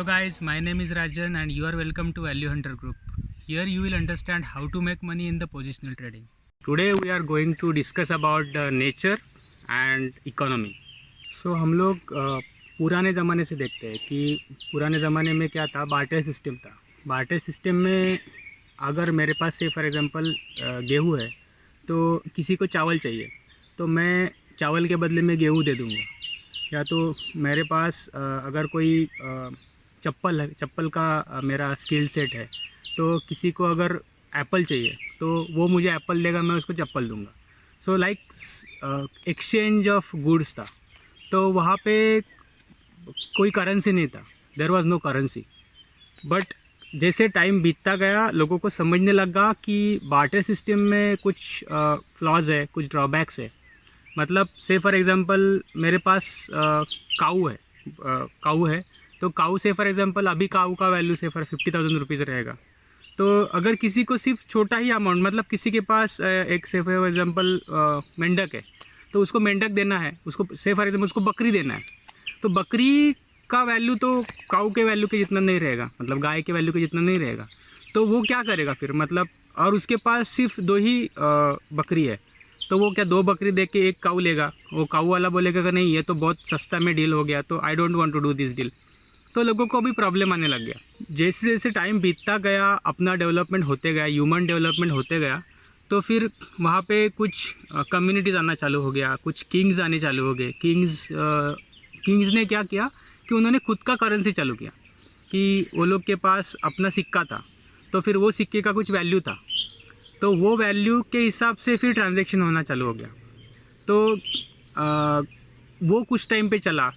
Hello guys, my name is Rajan and you are welcome to Value Hunter Group. Here you will understand how to make money in the positional trading. Today we are going to discuss about nature and economy. So हम लोग पुराने ज़माने से देखते हैं कि पुराने ज़माने में क्या था, बार्टर सिस्टम था। बार्टर सिस्टम में अगर मेरे पास से फॉर एग्जांपल गेहूँ है तो किसी को चावल चाहिए तो मैं चावल के बदले में गेहूँ दे दूँगा, या तो मेरे पास अगर कोई चप्पल है, चप्पल का मेरा स्किल सेट है तो किसी को अगर एप्पल चाहिए तो वो मुझे एप्पल देगा, मैं उसको चप्पल दूंगा। So like exchange of goods था। तो वहाँ पे कोई करेंसी नहीं था, there was no currency. But जैसे टाइम बीतता गया लोगों को समझने लगा कि बार्टर सिस्टम में कुछ फ्लॉज है, कुछ ड्रॉबैक्स है। मतलब से फॉर एग्ज़ाम्पल मेरे पास काऊ है तो काऊ से फॉर एग्ज़ाम्पल अभी काऊ का वैल्यू से फॉर 50,000 रुपीज़ रहेगा। तो अगर किसी को सिर्फ छोटा ही अमाउंट, मतलब किसी के पास एक से फॉर एग्ज़ाम्पल मेंढक है तो उसको मेंढक देना है, उसको से फॉर एग्ज़ाम्पल उसको बकरी देना है, तो बकरी का वैल्यू तो काऊ के वैल्यू के जितना नहीं रहेगा, मतलब गाय के वैल्यू के जितना नहीं रहेगा। तो वो क्या करेगा फिर, मतलब और उसके पास सिर्फ 2 ही बकरी है तो वो क्या 2 बकरी दे के एक काऊ लेगा? वो काऊ वाला बोलेगा कि नहीं ये तो बहुत सस्ता में डील हो गया, तो I don't want to do this deal. तो लोगों को भी प्रॉब्लम आने लग गया। जैसे जैसे टाइम बीतता गया, अपना डेवलपमेंट होते गया, ह्यूमन डेवलपमेंट होते गया, तो फिर वहाँ पे कुछ कम्युनिटीज़ आना चालू हो गया, कुछ किंग्स आने चालू हो गए। किंग्स ने क्या किया कि उन्होंने खुद का करेंसी चालू किया कि वो लोग के पास अपना सिक्का था, तो फिर वो सिक्के का कुछ वैल्यू था, तो वो वैल्यू के हिसाब से फिर ट्रांजैक्शन होना चालू हो गया। तो वो कुछ टाइम पे चला,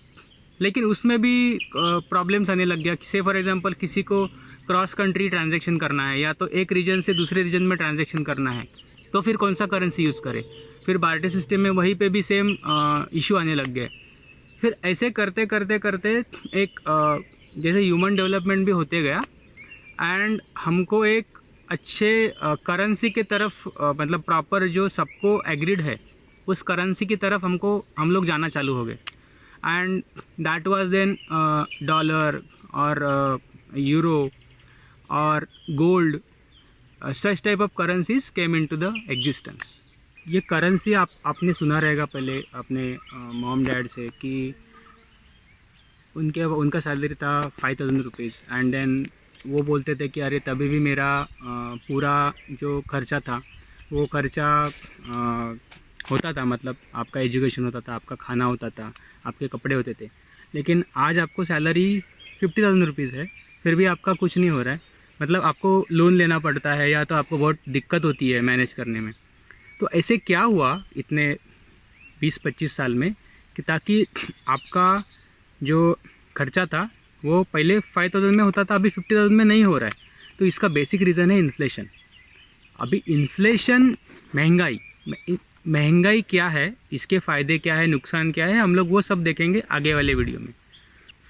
लेकिन उसमें भी प्रॉब्लम्स आने लग गया। से फॉर एग्जांपल किसी को क्रॉस कंट्री ट्रांजैक्शन करना है या तो एक रीजन से दूसरे रीजन में ट्रांजैक्शन करना है, तो फिर कौन सा करेंसी यूज़ करे। फिर बार्टर सिस्टम में वहीं पे भी सेम इशू आने लग गए। फिर ऐसे करते करते करते एक जैसे ह्यूमन डेवलपमेंट भी होते गया एंड हमको एक अच्छे करेंसी के तरफ मतलब प्रॉपर जो सबको एग्रीड है उस करेंसी की तरफ हम लोग जाना चालू हो गए। And that was then dollar और यूरो और gold, such type of currencies came into the existence. ये करेंसी आपने सुना रहेगा पहले अपने मॉम डैड से कि उनका सैलरी था 5,000 रुपीज़ एंड देन वो बोलते थे कि अरे तभी भी मेरा पूरा जो खर्चा था वो खर्चा होता था, मतलब आपका एजुकेशन होता था, आपका खाना होता था, आपके कपड़े होते थे। लेकिन आज आपको सैलरी 50,000 रुपीज़ है, फिर भी आपका कुछ नहीं हो रहा है, मतलब आपको लोन लेना पड़ता है या तो आपको बहुत दिक्कत होती है मैनेज करने में। तो ऐसे क्या हुआ इतने 20-25 साल में कि ताकि आपका जो खर्चा था वो पहले 5,000 में होता था, अभी 50,000 में नहीं हो रहा है। तो इसका बेसिक रीज़न है इन्फ्लेशन। अभी इन्फ्लेशन, महंगाई क्या है, इसके फ़ायदे क्या है, नुकसान क्या है, हम लोग वो सब देखेंगे आगे वाले वीडियो में।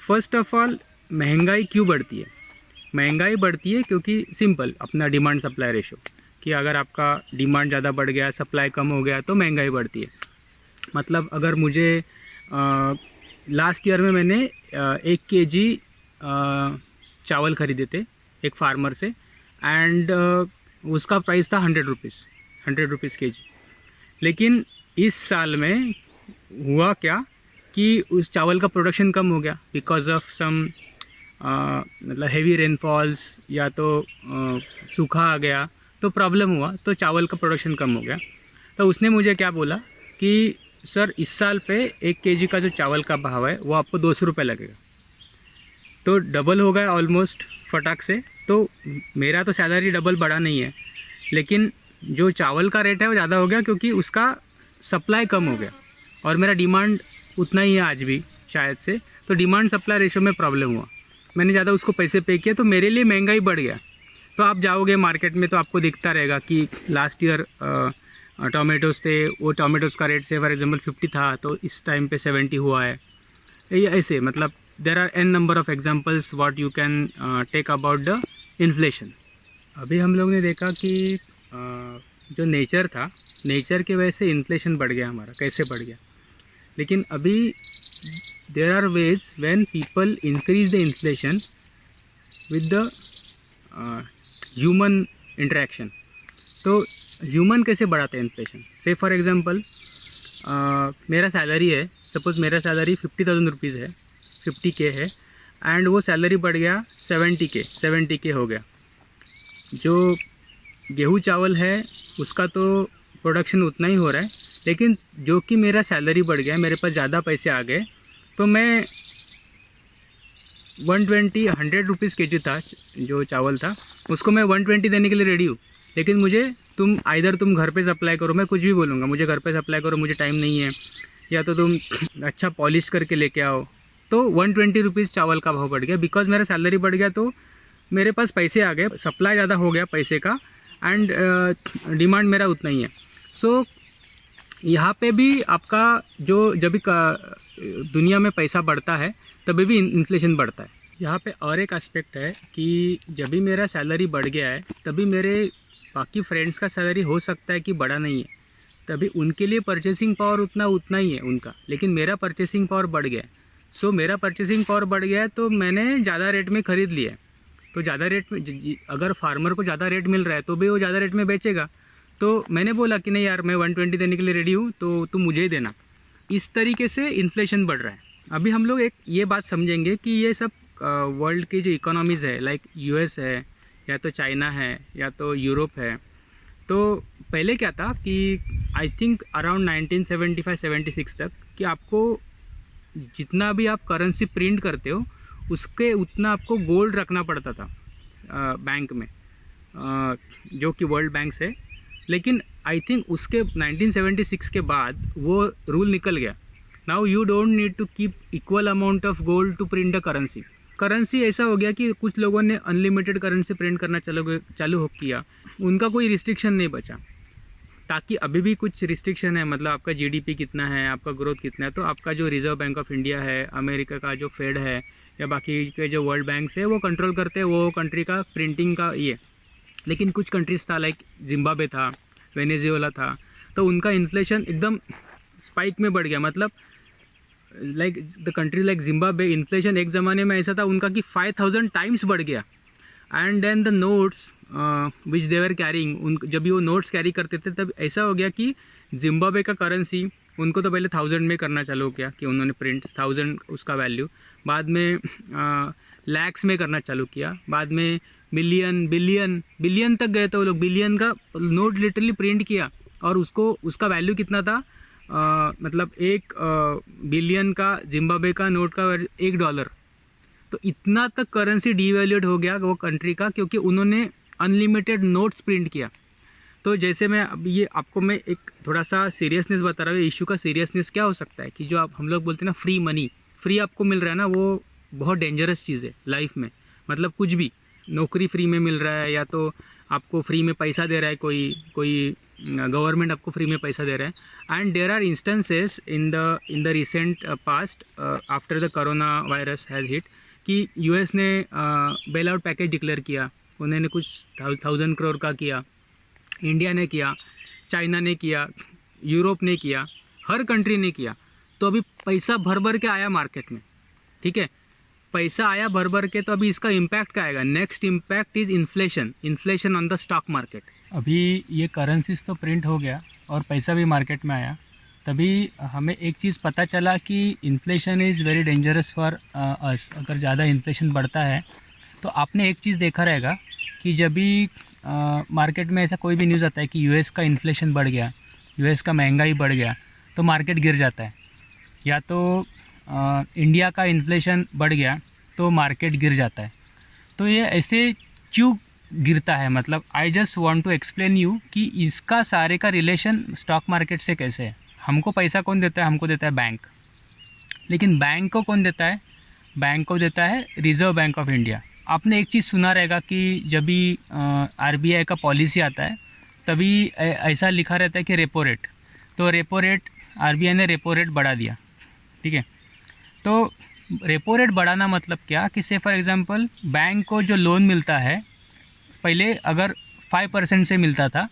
फर्स्ट ऑफ ऑल, महंगाई क्यों बढ़ती है? महंगाई बढ़ती है क्योंकि सिंपल अपना डिमांड सप्लाई रेशो, कि अगर आपका डिमांड ज़्यादा बढ़ गया, सप्लाई कम हो गया तो महंगाई बढ़ती है। मतलब अगर मुझे लास्ट ईयर में मैंने 1 kg चावल ख़रीदे थे एक फार्मर से एंड उसका प्राइस था 100 रुपीज़ kg। लेकिन इस साल में हुआ क्या कि उस चावल का प्रोडक्शन कम हो गया बिकॉज ऑफ सम मतलब हेवी रेनफॉल्स, या तो सूखा आ गया तो प्रॉब्लम हुआ, तो चावल का प्रोडक्शन कम हो गया। तो उसने मुझे क्या बोला कि सर इस साल पे 1 kg का जो चावल का भाव है वो आपको 200 रुपये लगेगा। तो डबल हो गया ऑलमोस्ट फटाक से। तो मेरा तो सैलरी डबल बढ़ा नहीं है, लेकिन जो चावल का रेट है वो ज़्यादा हो गया क्योंकि उसका सप्लाई कम हो गया और मेरा डिमांड उतना ही है आज भी शायद से। तो डिमांड सप्लाई रेशो में प्रॉब्लम हुआ, मैंने ज़्यादा उसको पैसे पे किए, तो मेरे लिए महंगाई बढ़ गया। तो आप जाओगे मार्केट में तो आपको दिखता रहेगा कि लास्ट ईयर टोमेटोज़ थे, वो टोमेटोज़ का रेट से फॉर एग्जांपल 50 था तो इस टाइम पे 70 हुआ है। ये ऐसे मतलब there are n number of examples what you can take about the inflation. अभी हम लोग ने देखा कि जो नेचर था, नेचर की वजह से इन्फ्लेशन बढ़ गया हमारा, कैसे बढ़ गया। लेकिन अभी there are ways when people increase the inflation with the human interaction. तो ह्यूमन कैसे बढ़ाते हैं इन्फ्लेशन? से फॉर एग्जांपल मेरा सैलरी है, सपोज़ मेरा सैलरी 50,000 रुपीज़ है, 50K है, एंड वो सैलरी बढ़ गया 70K हो गया। जो गेहूँ चावल है उसका तो प्रोडक्शन उतना ही हो रहा है, लेकिन जो कि मेरा सैलरी बढ़ गया, मेरे पास ज़्यादा पैसे आ गए, तो मैं 100 रुपीज़ के जी था जो चावल था, उसको मैं 120 देने के लिए रेडी हूँ। लेकिन मुझे तुम घर पे सप्लाई करो, मैं कुछ भी बोलूँगा, मुझे घर पे सप्लाई करो, मुझे टाइम नहीं है, या तो तुम अच्छा पॉलिश करके लेके आओ, तो 120 रुपीज़ चावल का भाव बढ़ गया। बिकॉज मेरा सैलरी बढ़ गया तो मेरे पास पैसे आ गए, सप्लाई ज़्यादा हो गया पैसे का, एंड डिमांड मेरा उतना ही है। सो यहाँ पे भी आपका जब भी दुनिया में पैसा बढ़ता है तभी भी इन्फ्लेशन बढ़ता है। यहाँ पे और एक एस्पेक्ट है कि जब भी मेरा सैलरी बढ़ गया है तभी मेरे बाकी फ्रेंड्स का सैलरी हो सकता है कि बढ़ा नहीं है, तभी उनके लिए परचेसिंग पावर उतना ही है उनका, लेकिन मेरा परचेसिंग पावर बढ़ गया है। सो मेरा परचेसिंग पावर बढ़ गया है तो मैंने ज़्यादा रेट में ख़रीद लिया है। तो ज़्यादा रेट में अगर फार्मर को ज़्यादा रेट मिल रहा है तो भी वो ज़्यादा रेट में बेचेगा। तो मैंने बोला कि नहीं यार, मैं 120 देने के लिए रेडी हूँ, तो तुम मुझे ही देना। इस तरीके से इन्फ्लेशन बढ़ रहा है। अभी हम लोग एक ये बात समझेंगे कि ये सब वर्ल्ड की जो इकोनॉमीज़ है, लाइक यूएस है, या तो चाइना है, या तो यूरोप है। तो पहले क्या था कि आई थिंक अराउंड 1975-76 तक कि आपको जितना भी आप करेंसी प्रिंट करते हो उसके उतना आपको गोल्ड रखना पड़ता था बैंक में, जो कि वर्ल्ड बैंक से। लेकिन आई थिंक उसके 1976 के बाद वो रूल निकल गया। Now you don't need to keep equal amount of gold to print a currency ऐसा हो गया कि कुछ लोगों ने अनलिमिटेड करेंसी प्रिंट करना चालू हो किया, उनका कोई रिस्ट्रिक्शन नहीं बचा। ताकि अभी भी कुछ रिस्ट्रिक्शन है, मतलब आपका जीडीपी कितना है, आपका ग्रोथ कितना है, तो आपका जो रिजर्व बैंक ऑफ इंडिया है, अमेरिका का जो फेड है, या बाकी के जो वर्ल्ड बैंक्स है, वो कंट्रोल करते हैं वो कंट्री का प्रिंटिंग का ये। लेकिन कुछ कंट्रीज़ था, लाइक जिम्बाब्वे था, वेनेजुएला था, तो उनका इन्फ्लेशन एकदम स्पाइक में बढ़ गया। मतलब like the country like Zimbabwe, inflation एक ज़माने में ऐसा था उनका कि 5000 टाइम्स बढ़ गया। And then the notes which they were carrying, उन जब भी वो नोट्स कैरी करते थे तब ऐसा हो गया कि जिम्बाब्वे का करेंसी उनको तो पहले 1000 में करना चालू किया कि उन्होंने प्रिंट 1000 उसका वैल्यू, बाद में लैक्स में करना चालू किया, बाद में मिलियन बिलियन तक गए, तो वो लोग बिलियन का नोट लिटरली प्रिंट किया, और उसका वैल्यू कितना था, मतलब 1 बिलियन का जिम्बाब्वे का नोट का $1। तो इतना तक करेंसी डीवैल्यूड हो गया वो कंट्री का, क्योंकि उन्होंने अनलिमिटेड नोट्स प्रिंट किया। तो जैसे मैं अब ये आपको मैं एक थोड़ा सा सीरियसनेस बता रहा हूँ, इशू का सीरियसनेस क्या हो सकता है कि जो हम लोग बोलते हैं ना फ्री मनी, फ्री आपको मिल रहा है ना, वो बहुत डेंजरस चीज़ है लाइफ में। मतलब कुछ भी नौकरी फ्री में मिल रहा है, या तो आपको फ्री में पैसा दे रहा है, कोई गवर्नमेंट आपको फ्री में पैसा दे रहा है। And there are instances in the recent past after the corona virus has hit कि यूएस ने बेल आउट पैकेज डिक्लेयर किया, उन्होंने कुछ 1000 करोड़ का किया, इंडिया ने किया, चाइना ने किया, यूरोप ने किया, हर कंट्री ने किया। तो अभी पैसा भर के आया मार्केट में, ठीक है, पैसा आया भर के, तो अभी इसका इम्पैक्ट क्या आएगा? Next impact is inflation on the stock market. अभी ये करेंसीज तो प्रिंट हो गया और पैसा भी मार्केट में आया, तभी हमें एक चीज़ पता चला कि inflation is very dangerous for us. अगर ज़्यादा इन्फ्लेशन बढ़ता है तो आपने एक चीज़ देखा रहेगा कि जब भी मार्केट में ऐसा कोई भी न्यूज़ आता है कि यूएस का इन्फ्लेशन बढ़ गया, यूएस का महंगाई बढ़ गया, तो मार्केट गिर जाता है। या तो इंडिया का इन्फ्लेशन बढ़ गया तो मार्केट गिर जाता है। तो ये ऐसे क्यों गिरता है? मतलब I just want to explain you कि इसका सारे का रिलेशन स्टॉक मार्केट से कैसे है। हमको पैसा कौन देता है? हमको देता है बैंक। लेकिन बैंक को कौन देता है? बैंक को देता है रिज़र्व बैंक ऑफ इंडिया। आपने एक चीज़ सुना रहेगा कि जब भी आरबीआई का पॉलिसी आता है तभी ऐसा लिखा रहता है कि रेपो रेट, तो रेपो रेट आरबीआई ने रेपो रेट बढ़ा दिया, ठीक है। तो रेपो रेट बढ़ाना मतलब क्या कि से फॉर एग्जांपल बैंक को जो लोन मिलता है पहले अगर 5% से मिलता था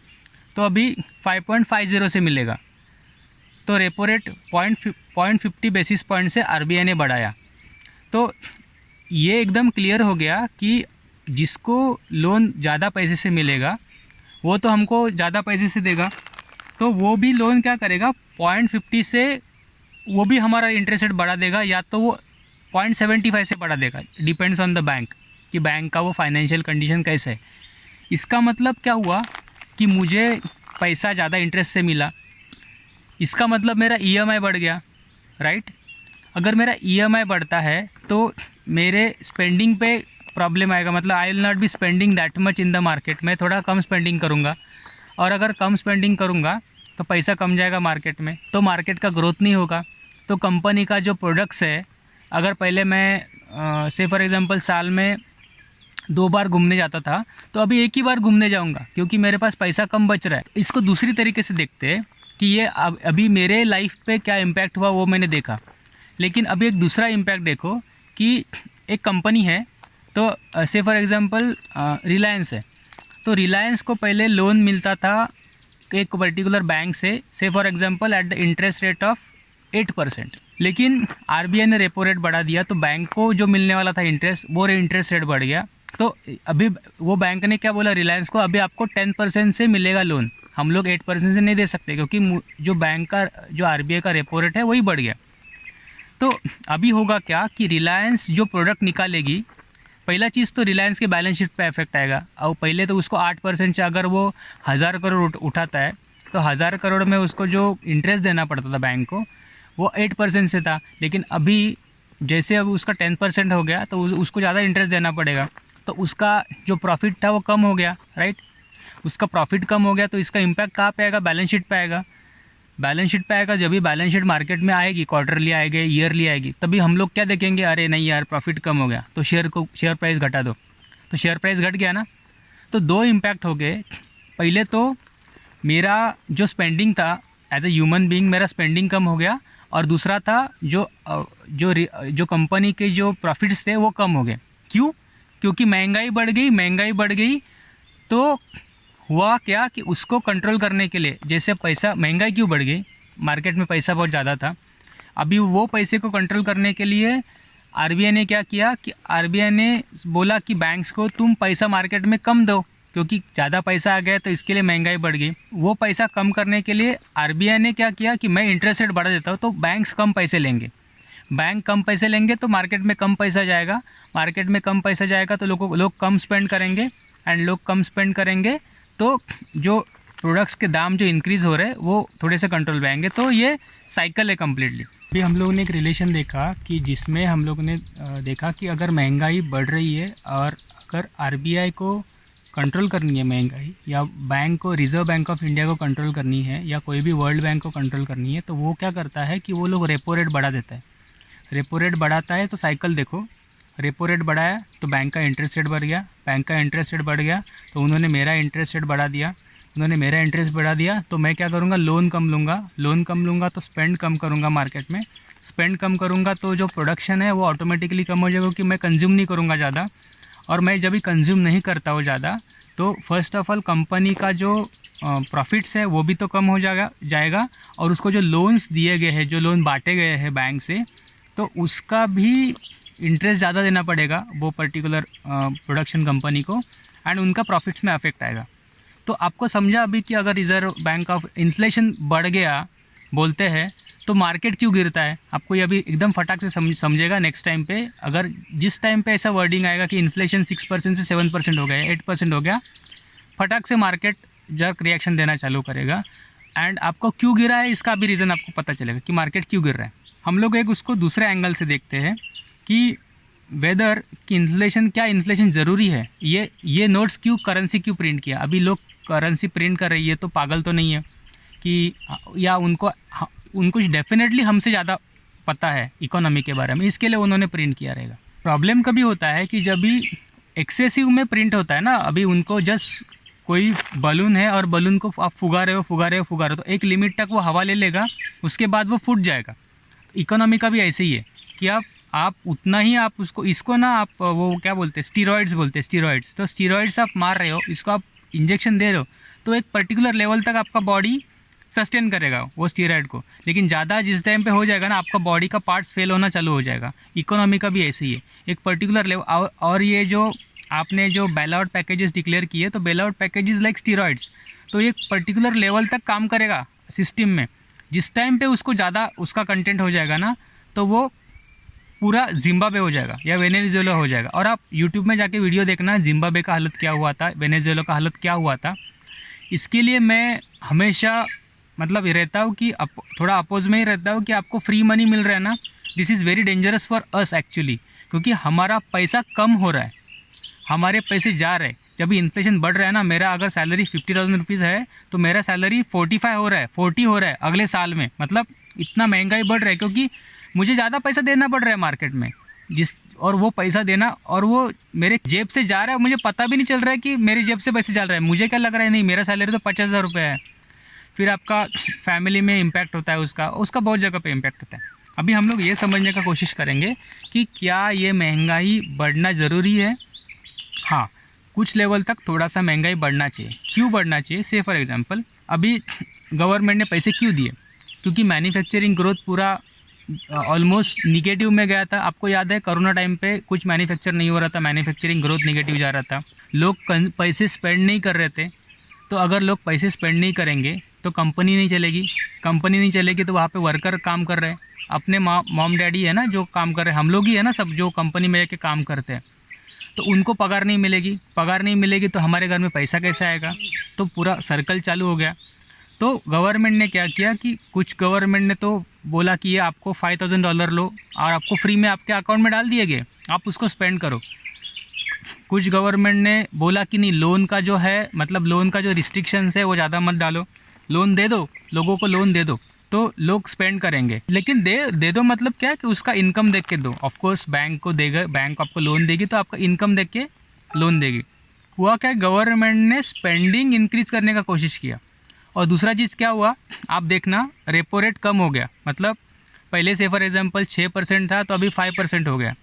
तो अभी 5.50 से मिलेगा। तो रेपो रेट 0.50 बेसिस पॉइंट से आरबीआई ने बढ़ाया। तो ये एकदम क्लियर हो गया कि जिसको लोन ज़्यादा पैसे से मिलेगा वो तो हमको ज़्यादा पैसे से देगा, तो वो भी लोन क्या करेगा 0.50 से वो भी हमारा इंटरेस्ट रेट बढ़ा देगा, या तो वो 0.75 से बढ़ा देगा, डिपेंड्स ऑन द बैंक कि बैंक का वो फाइनेंशियल कंडीशन कैसे है। इसका मतलब क्या हुआ कि मुझे पैसा ज़्यादा इंटरेस्ट से मिला, इसका मतलब मेरा ईएमआई बढ़ गया, राइट। अगर मेरा ईएमआई बढ़ता है तो मेरे स्पेंडिंग पे प्रॉब्लम आएगा, मतलब I will not be spending that much in the market, मैं थोड़ा कम स्पेंडिंग करूँगा, और अगर कम स्पेंडिंग करूँगा तो पैसा कम जाएगा मार्केट में, तो मार्केट का ग्रोथ नहीं होगा। तो कंपनी का जो प्रोडक्ट्स है, अगर पहले मैं से फॉर एग्जांपल साल में 2 बार घूमने जाता था, तो अभी एक ही बार घूमने जाऊंगा क्योंकि मेरे पास पैसा कम बच रहा है। इसको दूसरी तरीके से देखते हैं कि ये अभी मेरे लाइफ पे क्या इम्पैक्ट हुआ वो मैंने देखा, लेकिन अभी एक दूसरा इम्पैक्ट देखो कि एक कंपनी है, तो से फॉर एग्जांपल रिलायंस है, तो रिलायंस को पहले लोन मिलता था एक पर्टिकुलर बैंक से for example at the interest rate of 8%, लेकिन आरबीआई ने रेपो रेट बढ़ा दिया, तो बैंक को जो मिलने वाला था इंटरेस्ट, वो इंटरेस्ट रेट बढ़ गया। तो अभी वो बैंक ने क्या बोला रिलायंस को, अभी आपको 10% से मिलेगा लोन, हम लोग 8% से नहीं दे सकते, क्योंकि जो बैंक का जो आरबीआई का रेपो रेट है वही बढ़ गया। तो अभी होगा क्या कि रिलायंस जो प्रोडक्ट निकालेगी, पहला चीज़ तो रिलायंस के बैलेंस शीट पे इफेक्ट आएगा। और पहले तो उसको 8% से अगर वो 1000 करोड़ उठाता है, तो 1000 करोड़ में उसको जो इंटरेस्ट देना पड़ता था बैंक को, वो 8% से था, लेकिन अभी जैसे अब उसका 10% हो गया, तो उसको ज़्यादा इंटरेस्ट देना पड़ेगा, तो उसका जो प्रॉफिट था वो कम हो गया, राइट। उसका प्रॉफिट कम हो गया, तो इसका इम्पैक्ट कहाँ पे आएगा, बैलेंस शीट पे आएगा। बैलेंस शीट पे आएगा, जब भी बैलेंस शीट मार्केट में आएगी, क्वार्टरली आएगी, ईयरली आएगी, तभी हम लोग क्या देखेंगे, अरे नहीं यार प्रॉफिट कम हो गया, तो शेयर प्राइस घटा दो, तो शेयर प्राइस घट गया ना। तो 2 इम्पैक्ट हो गए। पहले तो मेरा जो स्पेंडिंग था एज ए ह्यूमन बीइंग, मेरा स्पेंडिंग कम हो गया, और दूसरा था जो कंपनी के जो प्रॉफिट्स थे वो कम हो गए। क्यों? क्योंकि महंगाई बढ़ गई, तो हुआ क्या कि उसको कंट्रोल करने के लिए, जैसे पैसा, महंगाई क्यों बढ़ गई, मार्केट में पैसा बहुत ज़्यादा था, अभी वो पैसे को कंट्रोल करने के लिए आरबीआई ने क्या किया कि आरबीआई ने बोला कि बैंक्स को तुम पैसा मार्केट में कम दो, क्योंकि ज़्यादा पैसा आ गया तो इसके लिए महंगाई बढ़ गई। वो पैसा कम करने के लिए आरबीआई ने क्या किया कि मैं इंटरेस्ट रेट बढ़ा देता हूँ, तो बैंक्स कम पैसे लेंगे, बैंक कम पैसे लेंगे तो मार्केट में कम पैसा जाएगा, मार्केट में कम पैसा जाएगा तो लोग कम स्पेंड करेंगे, एंड लोग कम स्पेंड करेंगे तो जो प्रोडक्ट्स के दाम जो इंक्रीज़ हो रहे हैं वो थोड़े से कंट्रोल में आएंगे। तो ये साइकिल है कम्प्लीटली। अभी हम लोगों ने एक रिलेशन देखा कि जिसमें हम लोगों ने देखा कि अगर महंगाई बढ़ रही है और अगर आरबीआई को कंट्रोल करनी है महंगाई, या बैंक को, रिज़र्व बैंक ऑफ इंडिया को कंट्रोल करनी है, या कोई भी वर्ल्ड बैंक को कंट्रोल करनी है, तो वो क्या करता है कि वो लोग रेपो रेट बढ़ा देता है। रेपो रेट बढ़ाता है तो साइकिल देखो, रेपो रेट बढ़ाया तो बैंक का इंटरेस्ट रेट बढ़ गया, बैंक का इंटरेस्ट रेट बढ़ गया तो उन्होंने मेरा इंटरेस्ट रेट बढ़ा दिया, उन्होंने मेरा इंटरेस्ट बढ़ा दिया, तो मैं क्या करूँगा, लोन कम लूँगा तो स्पेंड कम करूँगा मार्केट में, स्पेंड कम करूँगा तो जो प्रोडक्शन है वो ऑटोमेटिकली कम हो जाएगा, क्योंकि मैं कंज्यूम नहीं करूँगा ज़्यादा, और मैं जब भी कंज्यूम नहीं करता हूँ ज़्यादा, तो फर्स्ट ऑफ ऑल कंपनी का जो प्रॉफिट्स है वो भी तो कम हो जाएगा, और उसको जो लोन्स दिए गए हैं, जो लोन बांटे गए हैं बैंक से, तो उसका भी इंटरेस्ट ज़्यादा देना पड़ेगा वो पर्टिकुलर प्रोडक्शन कंपनी को, एंड उनका प्रॉफिट्स में अफेक्ट आएगा। तो आपको समझा अभी कि अगर रिजर्व बैंक ऑफ इन्फ्लेशन बढ़ गया बोलते हैं तो मार्केट क्यों गिरता है, आपको ये अभी एकदम फटाक से समझेगा नेक्स्ट टाइम पे। अगर जिस टाइम पे ऐसा वर्डिंग आएगा कि इन्फ्लेशन 6% से 7% हो गया, 8% हो गया, फटाक से मार्केट जर्क रिएक्शन देना चालू करेगा, एंड आपको क्यों गिरा है इसका भी रीज़न आपको पता चलेगा कि मार्केट क्यों गिर रहा है। हम लोग एक उसको दूसरे एंगल से देखते हैं कि वेदर कि इन्फ्लेशन ज़रूरी है, ये नोट्स क्यों, करेंसी क्यों प्रिंट किया। अभी लोग करेंसी प्रिंट कर रही है तो पागल तो नहीं है कि, या उनको डेफिनेटली हमसे ज़्यादा पता है इकोनॉमी के बारे में, इसके लिए उन्होंने प्रिंट किया रहेगा। प्रॉब्लम कभी होता है कि जब भी एक्सेसिव में प्रिंट होता है ना, अभी उनको जस्ट कोई बलून है और बलून को आप फुगा रहे हो, तो एक लिमिट तक वो हवा ले लेगा, उसके बाद वो फूट जाएगा। इकोनॉमी का भी ऐसे ही है कि आप उतना ही आप इसको ना आप वो क्या बोलते हैं, स्टीरॉइड्स, तो स्टीरॉइड्स आप मार रहे हो, इसको आप इंजेक्शन दे रहे हो, तो एक पर्टिकुलर लेवल तक आपका बॉडी सस्टेन करेगा वो स्टीरॉइड को, लेकिन ज़्यादा जिस टाइम पे हो जाएगा ना, आपका बॉडी का पार्ट्स फेल होना चालू हो जाएगा। इकोनॉमी का भी ऐसे ही है, एक पर्टिकुलर लेवल। और ये जो आपने जो बेल आउट पैकेजेस डिक्लेयर किए, तो bail out packages like steroids, तो एक पर्टिकुलर लेवल तक काम करेगा सिस्टम में। जिस टाइम पे उसको ज़्यादा उसका कंटेंट हो जाएगा ना, तो वो पूरा जिम्बाब्वे हो जाएगा या वेनेजुएला हो जाएगा। और आप यूट्यूब में जाके वीडियो देखना, जिम्बाब्वे का हालत क्या हुआ था, वेनेजुएला का हालत क्या हुआ था। इसके लिए मैं हमेशा मतलब रहता हूँ कि थोड़ा अपोज में ही रहता हूँ कि आपको फ्री मनी मिल रहा है ना, this is very dangerous for us actually, क्योंकि हमारा पैसा कम हो रहा है, हमारे पैसे जा रहे हैं। जब भी इन्फ्लेशन बढ़ रहा है ना, मेरा अगर सैलरी 50,000 रुपीज़ है तो मेरा सैलरी 45 हो रहा है, 40 हो रहा है अगले साल में। मतलब इतना महंगाई बढ़ रहा है क्योंकि मुझे ज़्यादा पैसा देना पड़ रहा है मार्केट में, और वो पैसा देना और वो मेरे जेब से जा रहा है, मुझे पता भी नहीं चल रहा है कि मेरी जेब से पैसे चल रहा है। मुझे क्या लग रहा है, नहीं मेरा सैलरी तो 50,000 रुपये है। फिर आपका फैमिली में इम्पैक्ट होता है, उसका बहुत जगह पे इम्पैक्ट होता है। अभी हम लोग ये समझने का कोशिश करेंगे कि क्या ये महंगाई बढ़ना ज़रूरी है। हाँ, कुछ लेवल तक थोड़ा सा महंगाई बढ़ना चाहिए। क्यों बढ़ना चाहिए? से फॉर एग्जांपल अभी गवर्नमेंट ने पैसे क्यों दिए? क्योंकि मैन्युफैक्चरिंग ग्रोथ पूरा ऑलमोस्ट निगेटिव में गया था। आपको याद है कोरोना टाइम पे कुछ मैन्युफैक्चर नहीं हो रहा था, मैन्युफैक्चरिंग ग्रोथ निगेटिव जा रहा था, लोग पैसे स्पेंड नहीं कर रहे थे। तो अगर लोग पैसे स्पेंड नहीं करेंगे तो कंपनी नहीं चलेगी, कंपनी नहीं चलेगी तो वहाँ पे वर्कर काम कर रहे हैं, अपने मॉम डैडी है ना जो काम कर रहे हैं, हम लोग ही है ना सब जो कंपनी में जाके काम करते हैं, तो उनको पगार नहीं मिलेगी। पगार नहीं मिलेगी तो हमारे घर में पैसा कैसे आएगा? तो पूरा सर्कल चालू हो गया। तो गवर्नमेंट ने क्या किया कि कुछ गवर्नमेंट ने तो बोला कि ये आपको $5,000 लो और आपको फ्री में आपके अकाउंट में डाल दिए गए, आप उसको स्पेंड करो। कुछ गवर्नमेंट ने बोला कि नहीं, लोन का जो है मतलब लोन का जो रिस्ट्रिक्शंस है वो ज़्यादा मत डालो, लोन दे दो, लोगों को लोन दे दो तो लोग स्पेंड करेंगे। लेकिन दे दो मतलब क्या कि उसका इनकम देख के दो। ऑफ कोर्स बैंक को देगा, बैंक आपको लोन देगी तो आपका इनकम देख के लोन देगी। हुआ क्या, गवर्नमेंट ने स्पेंडिंग इंक्रीज करने का कोशिश किया। और दूसरा चीज़ क्या हुआ, आप देखना रेपो रेट कम हो गया। मतलब पहले से फॉर एग्जांपल 6% था तो अभी 5% हो गया,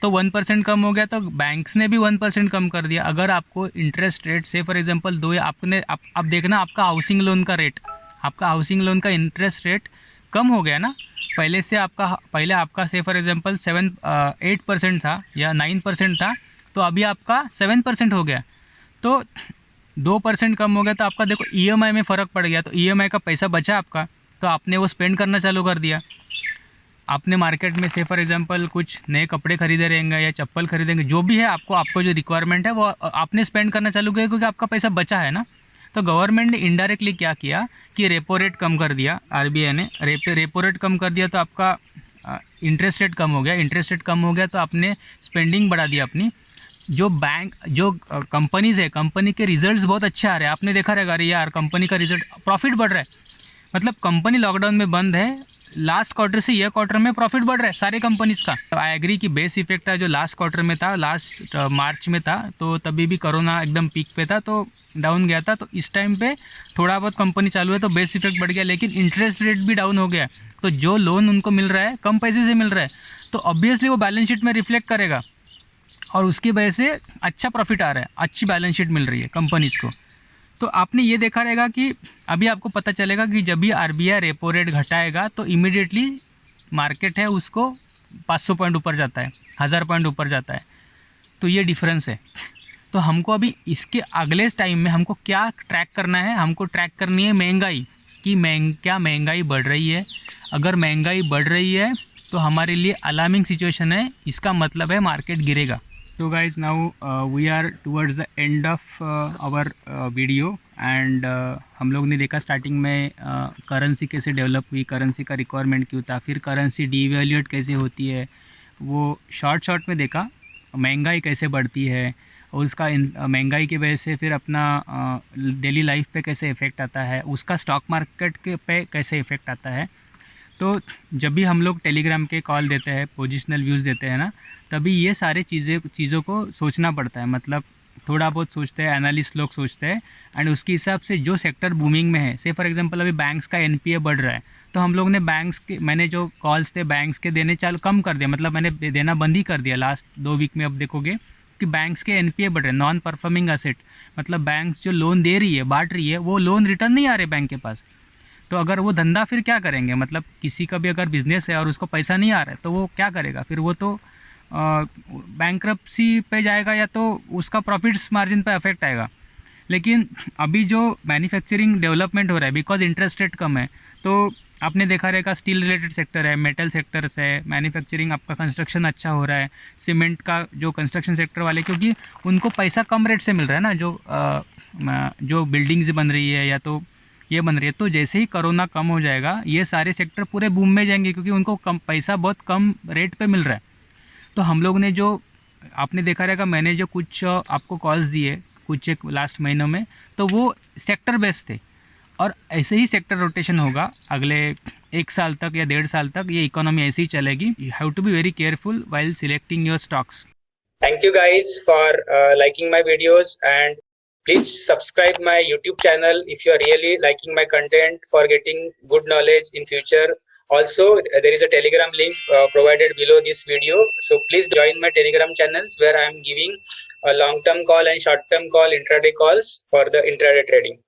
तो 1% कम हो गया, तो बैंक्स ने भी 1% कम कर दिया। अगर आपको इंटरेस्ट रेट से फॉर एग्जांपल दो, आप देखना आपका हाउसिंग लोन का रेट, आपका हाउसिंग लोन का इंटरेस्ट रेट कम हो गया ना। पहले आपका से फॉर एग्जांपल 8% था या 9% था, तो अभी आपका 7% हो गया, तो 2% कम हो गया। तो आपका देखो ईएमआई में फ़र्क पड़ गया, तो ईएमआई का पैसा बचा आपका, तो आपने वो स्पेंड करना चालू कर दिया। आपने मार्केट में से फॉर एग्जांपल कुछ नए कपड़े खरीदे रहेंगे या चप्पल खरीदेंगे, जो भी है आपको जो रिक्वायरमेंट है वो आपने स्पेंड करना चालू किया क्योंकि आपका पैसा बचा है ना। तो गवर्नमेंट ने इनडायरेक्टली क्या किया कि रेपो रेट कम कर दिया, आरबीआई ने रेपो रेट कम कर दिया, तो आपका इंटरेस्ट रेट कम हो गया। इंटरेस्ट रेट कम हो गया तो आपने स्पेंडिंग बढ़ा दिया अपनी। जो कंपनीज़ है, कंपनी के रिजल्ट्स बहुत अच्छे आ रहे हैं। आपने देखा रहेगा, अरे यार कंपनी का रिजल्ट प्रॉफिट बढ़ रहा है, मतलब कंपनी लॉकडाउन में बंद है, लास्ट क्वार्टर से यह क्वार्टर में प्रॉफिट बढ़ रहा है सारे कंपनीज़ का। तो आई एग्री कि बेस इफेक्ट था जो लास्ट क्वार्टर में था, लास्ट मार्च में था, तो तभी भी कोरोना एकदम पीक पे था तो डाउन गया था। तो इस टाइम पे थोड़ा बहुत कंपनी चालू है तो बेस इफेक्ट बढ़ गया, लेकिन इंटरेस्ट रेट भी डाउन हो गया। तो जो लोन उनको मिल रहा है कम पैसे से मिल रहा है, तो ऑब्वियसली वो बैलेंस शीट में रिफ्लेक्ट करेगा और उसकी वजह से अच्छा प्रॉफिट आ रहा है, अच्छी बैलेंस शीट मिल रही है कंपनीज़ को। तो आपने ये देखा रहेगा कि अभी आपको पता चलेगा कि जब भी आरबीआई रेपो रेट घटाएगा तो इमीडिएटली मार्केट है उसको 500 पॉइंट ऊपर जाता है, 1000 पॉइंट ऊपर जाता है। तो ये डिफरेंस है। तो हमको अभी इसके अगले टाइम में हमको क्या ट्रैक करना है, हमको ट्रैक करनी है महंगाई कि क्या महंगाई बढ़ रही है। अगर महंगाई बढ़ रही है तो हमारे लिए अलार्मिंग सिचुएशन है, इसका मतलब है मार्केट गिरेगा। तो guys now we are towards the end of our video and हम लोग ने देखा स्टार्टिंग में करेंसी कैसे डेवलप हुई, करेंसी का रिक्वायरमेंट क्यों था, फिर करेंसी डीवैल्यूएट कैसे होती है, वो शॉर्ट में देखा, महंगाई कैसे बढ़ती है और उसका महंगाई की वजह से फिर अपना डेली लाइफ पे कैसे इफ़ेक्ट आता है, उसका स्टॉक मार्केट के पे कैसे इफ़ेक्ट आता है। तो जब भी हम लोग टेलीग्राम के कॉल देते हैं, पोजिशनल व्यूज़ देते हैं ना, तभी ये सारे चीज़ों को सोचना पड़ता है। मतलब थोड़ा बहुत सोचते हैं, एनालिस्ट लोग सोचते हैं एंड उसके हिसाब से जो सेक्टर बूमिंग में है, से फॉर एग्जांपल अभी बैंक्स का एनपीए बढ़ रहा है, तो हम लोग ने मैंने जो कॉल्स थे बैंक्स के देने कम कर दिया, मतलब मैंने देना बंद ही कर दिया लास्ट 2 वीक में। अब देखोगे कि बैंक्स के एनपीए बढ़ रहे हैं, नॉन परफॉर्मिंग एसेट, मतलब बैंक्स जो लोन दे रही है, बांट रही है, वो लोन रिटर्न नहीं आ रहे बैंक के पास। तो अगर वो धंधा फिर क्या करेंगे, मतलब किसी का भी अगर बिजनेस है और उसको पैसा नहीं आ रहा है तो वो क्या करेगा, फिर वो तो बैंक्रप्सी पे जाएगा या तो उसका प्रॉफिट्स मार्जिन पे अफेक्ट आएगा। लेकिन अभी जो मैन्युफैक्चरिंग डेवलपमेंट हो रहा है बिकॉज इंटरेस्ट रेट कम है, तो आपने देखा रहेगा स्टील रिलेटेड सेक्टर है, मेटल सेक्टर्स है, मैन्युफैक्चरिंग आपका कंस्ट्रक्शन अच्छा हो रहा है, सीमेंट का जो कंस्ट्रक्शन सेक्टर वाले, क्योंकि उनको पैसा कम रेट से मिल रहा है ना, जो बिल्डिंग्स बन रही है या तो ये बन रही है। तो जैसे ही कोरोना कम हो जाएगा ये सारे सेक्टर पूरे बूम में जाएंगे, क्योंकि उनको कम पैसा बहुत कम रेट पे मिल रहा है। तो हम लोग ने जो आपने देखा रहेगा, मैंने जो कुछ आपको कॉल्स दिए कुछ एक लास्ट महीनों में, तो वो सेक्टर बेस्ड थे, और ऐसे ही सेक्टर रोटेशन होगा अगले 1 साल तक या 1.5 साल तक। ये इकोनॉमी ऐसे ही चलेगी। You have to be very careful while selecting your stocks. Thank you guys for liking my videos, and please subscribe my YouTube channel if you are really liking my content for getting good knowledge in future. Also, there is a Telegram link provided below this video, so please join my Telegram channels where I am giving a long-term call and short-term call intraday calls for the intraday trading.